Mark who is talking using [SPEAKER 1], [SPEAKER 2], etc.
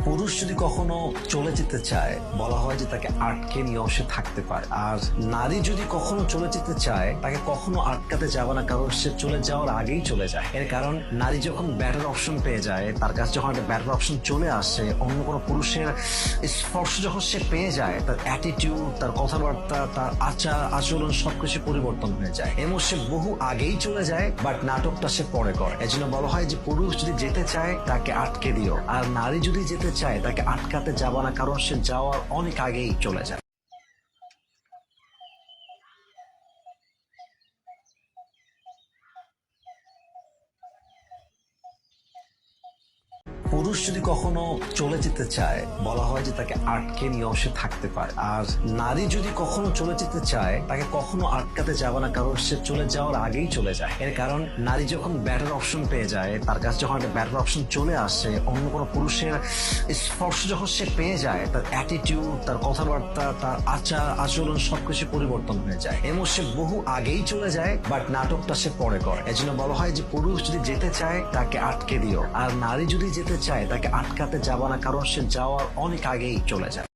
[SPEAKER 1] পুরুষ যদি কখনো চলে যেতে চায়, বলা হয় যে তাকে আটকে নিয়েও সে থাকতে পারে। আর নারী যদি কখনো চলে যেতে চায়, তাকে কখনো আটকাতে যাবে না, কারণ সে চলে যাওয়ার আগেই চলে যায়। এর কারণ নারী যখন ব্যাটার অপশন পেয়ে যায়, তার কাছে যখন একটা ব্যাটার অপশন চলে আসে, অন্য কোনো পুরুষের স্পর্শ যখন সে পেয়ে যায়, তার অ্যাটিটিউড, তার কথাবার্তা, তার আচার আচরণ সবকিছু পরিবর্তন হয়ে যায় এবং সে বহু আগেই চলে যায়। বাট নাটকটা সে পরে করে। এজন্য বলা হয় যে পুরুষ যদি যেতে চায়, তাকে আটকে দিও, আর নারী যদি যেতে চায়, তাকে আটকাতে যাবা না, কারণ সে যাওয়ার অনেক আগেই চলে যায়। পুরুষ যদি কখনো চলে যেতে চায়, বলা হয় যে তাকে আটকে নিয়েও সে থাকতে পারে। আর নারী যদি কখনো চলে যেতে চায়, তাকে কখনো আটকাতে যাবে না, কারণ সে চলে যাওয়ার আগেই চলে যায়। এর কারণ নারী যখন ব্যাটার অপশন পেয়ে যায়, তার কাছে যখন একটা ব্যাটার অপশন চলে আসে, অন্য কোনো পুরুষের স্পর্শ যখন সে পেয়ে যায়, তার অ্যাটিটিউড, তার কথাবার্তা, তার আচার আচরণ সবকিছু পরিবর্তন হয়ে যায় এবং সে বহু আগেই চলে যায়। বাট নাটকটা সে পরে করে। এজন্য বলা হয় যে পুরুষ যদি যেতে চায়, তাকে আটকে দিও, আর নারী যদি যেতে চায়, তাকে আটকাতে যাবা না, কারণ সে যাওয়ার অনেক আগেই চলে যায়।